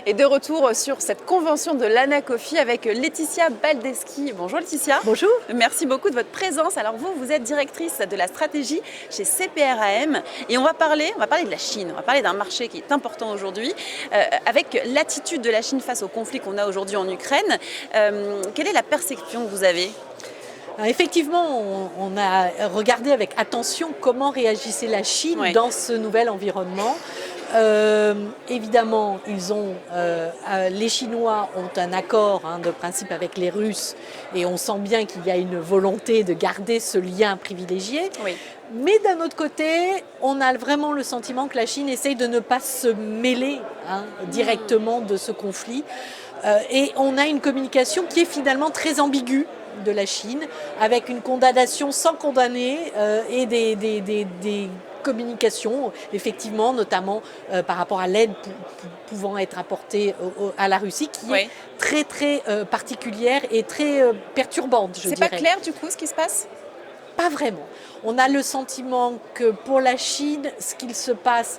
Et de retour sur cette convention de l'Anacofi avec Laetitia Baldeschi. Bonjour Laetitia. Bonjour. Merci beaucoup de votre présence. Alors vous êtes directrice de la stratégie chez CPRAM et on va parler de la Chine. On va parler d'un marché qui est important aujourd'hui avec l'attitude de la Chine face au conflit qu'on a aujourd'hui en Ukraine. Quelle est la perception que vous avez ? Effectivement, on a regardé avec attention comment réagissait la Chine dans ce nouvel environnement. Évidemment, les Chinois ont un accord de principe avec les Russes et on sent bien qu'il y a une volonté de garder ce lien privilégié. Oui. Mais d'un autre côté, on a vraiment le sentiment que la Chine essaye de ne pas se mêler directement de ce conflit. Et on a une communication qui est finalement très ambiguë de la Chine, avec une condamnation sans condamner et des communications, effectivement, notamment par rapport à l'aide pouvant être apportée à la Russie, qui est très très particulière et très perturbante, je dirais. C'est pas clair du coup ce qui se passe ? Pas vraiment. On a le sentiment que pour la Chine, ce qu'il se passe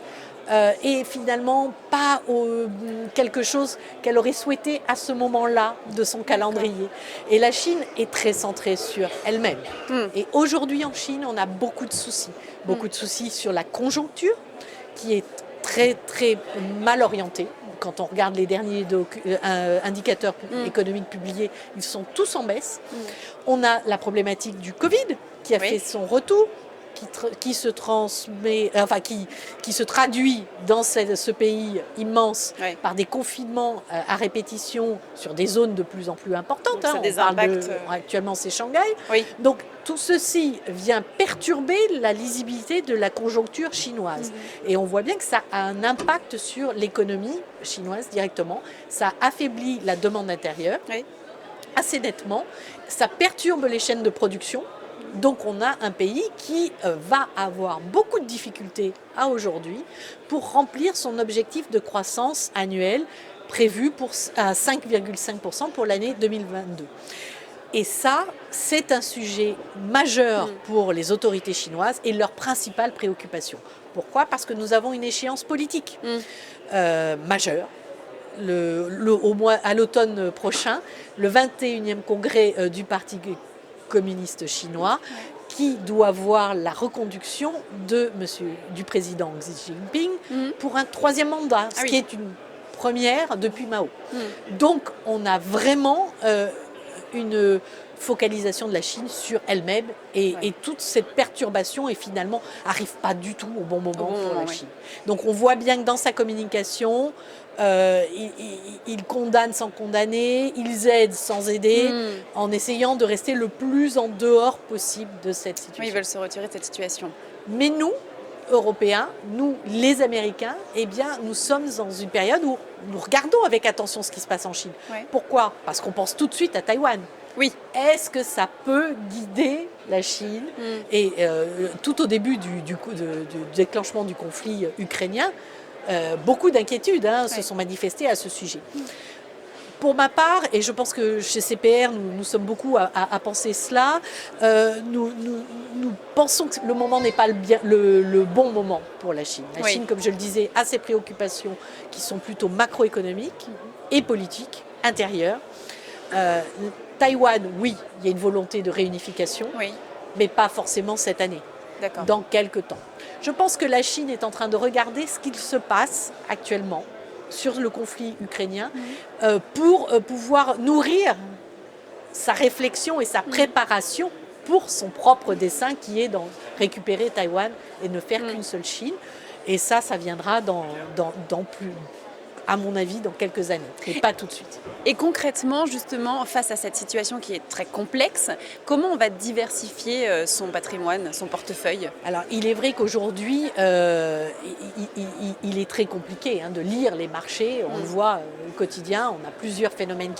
est finalement pas quelque chose qu'elle aurait souhaité à ce moment-là de son calendrier. Et la Chine est très centrée sur elle-même. Et aujourd'hui en Chine, on a beaucoup de soucis. Beaucoup de soucis sur la conjoncture, qui est très très mal orientée. Quand on regarde les derniers indicateurs économiques publiés, ils sont tous en baisse. On a la problématique du Covid, qui a fait son retour, qui se traduit dans ce pays immense par des confinements à répétition sur des zones de plus en plus importantes. Donc, des impacts. Actuellement, c'est Shanghai. Donc, tout ceci vient perturber la lisibilité de la conjoncture chinoise. Et on voit bien que ça a un impact sur l'économie chinoise directement. Ça affaiblit la demande intérieure assez nettement. Ça perturbe les chaînes de production. Donc on a un pays qui va avoir beaucoup de difficultés aujourd'hui pour remplir son objectif de croissance annuelle prévu à 5,5% pour l'année 2022. Et ça, c'est un sujet majeur pour les autorités chinoises et leur principale préoccupation. Pourquoi ? Parce que nous avons une échéance politique majeure. À l'automne prochain, le 21e congrès du Parti communiste chinois qui doit voir la reconduction du président Xi Jinping pour un troisième mandat, ce qui est une première depuis Mao. Donc on a vraiment une focalisation de la Chine sur elle-même et toute cette perturbation finalement n'arrive pas du tout au bon moment pour la Chine. Donc on voit bien que dans sa communication, ils condamnent sans condamner, ils aident sans aider, en essayant de rester le plus en dehors possible de cette situation. Oui, ils veulent se retirer de cette situation. Mais nous, Européens, nous, les Américains, nous sommes dans une période où nous regardons avec attention ce qui se passe en Chine. Pourquoi ? Parce qu'on pense tout de suite à Taïwan. Oui. Est-ce que ça peut guider la Chine ? Et tout au début du déclenchement du conflit ukrainien, beaucoup d'inquiétudes se sont manifestées à ce sujet. Pour ma part, et je pense que chez CPR, nous sommes beaucoup à penser cela, nous pensons que le moment n'est pas le bon moment pour la Chine. La Chine, comme je le disais, a ses préoccupations qui sont plutôt macroéconomiques et politiques, intérieures. Taïwan, oui, il y a une volonté de réunification, mais pas forcément cette année, dans quelques temps. Je pense que la Chine est en train de regarder ce qu'il se passe actuellement sur le conflit ukrainien pour pouvoir nourrir sa réflexion et sa préparation pour son propre dessein qui est de récupérer Taïwan et ne faire qu'une seule Chine. Et ça viendra à mon avis, dans quelques années, mais pas tout de suite. Et concrètement, justement, face à cette situation qui est très complexe, comment on va diversifier son patrimoine, son portefeuille ? Alors, il est vrai qu'aujourd'hui, il est très compliqué de lire les marchés. On le voit au quotidien, on a plusieurs phénomènes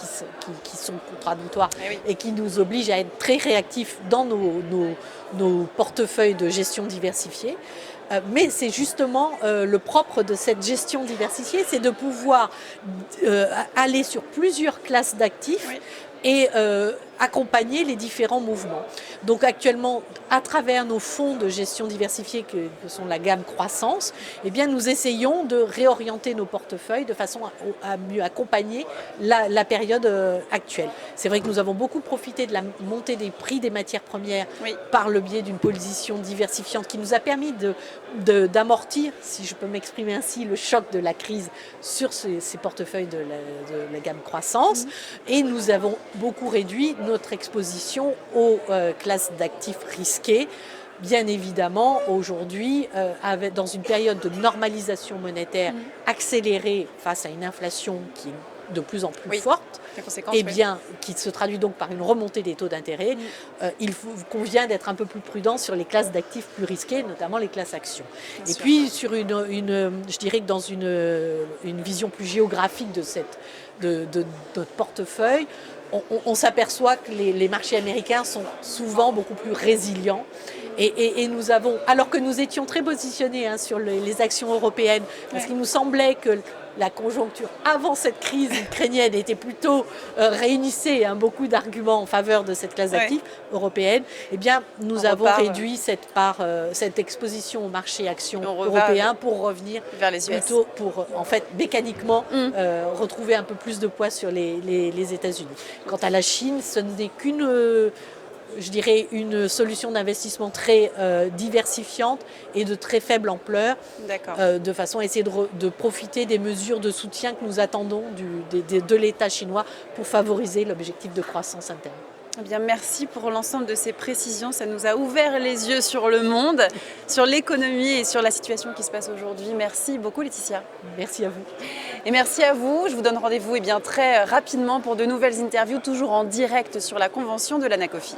qui sont contradictoires et qui nous obligent à être très réactifs dans nos portefeuilles de gestion diversifiée. Mais c'est justement le propre de cette gestion diversifiée, c'est de pouvoir aller sur plusieurs classes d'actifs et accompagner les différents mouvements. Donc actuellement, à travers nos fonds de gestion diversifiée que sont la gamme croissance, eh bien, nous essayons de réorienter nos portefeuilles de façon à mieux accompagner la période actuelle. C'est vrai que nous avons beaucoup profité de la montée des prix des matières premières par le biais d'une position diversifiante qui nous a permis d'amortir, si je peux m'exprimer ainsi, le choc de la crise sur ces portefeuilles de la gamme croissance. Et nous avons beaucoup réduit notre exposition aux classes d'actifs risqués. Bien évidemment, aujourd'hui, dans une période de normalisation monétaire accélérée face à une inflation qui est de plus en plus forte, et bien, qui se traduit donc par une remontée des taux d'intérêt, il convient d'être un peu plus prudent sur les classes d'actifs plus risquées, notamment les classes actions. Et puis, sur je dirais que dans une vision plus géographique de notre portefeuille, on s'aperçoit que les marchés américains sont souvent beaucoup plus résilients. Et nous avons, alors que nous étions très positionnés sur les actions européennes, parce qu'il nous semblait que la conjoncture avant cette crise ukrainienne était plutôt réunissait beaucoup d'arguments en faveur de cette classe d'actifs européenne, eh bien nous avons réduit cette exposition au marché actions européen pour revenir vers les US. Plutôt pour en fait mécaniquement retrouver un peu plus de poids sur les États-Unis. Quant à la Chine, ce n'est qu'une je dirais une solution d'investissement très diversifiante et de très faible ampleur, de façon à essayer de profiter des mesures de soutien que nous attendons de l'État chinois pour favoriser l'objectif de croissance interne. Eh bien, merci pour l'ensemble de ces précisions. Ça nous a ouvert les yeux sur le monde, sur l'économie et sur la situation qui se passe aujourd'hui. Merci beaucoup, Laetitia. Merci à vous. Et merci à vous. Je vous donne rendez-vous très rapidement pour de nouvelles interviews, toujours en direct sur la convention de l'Anacofi.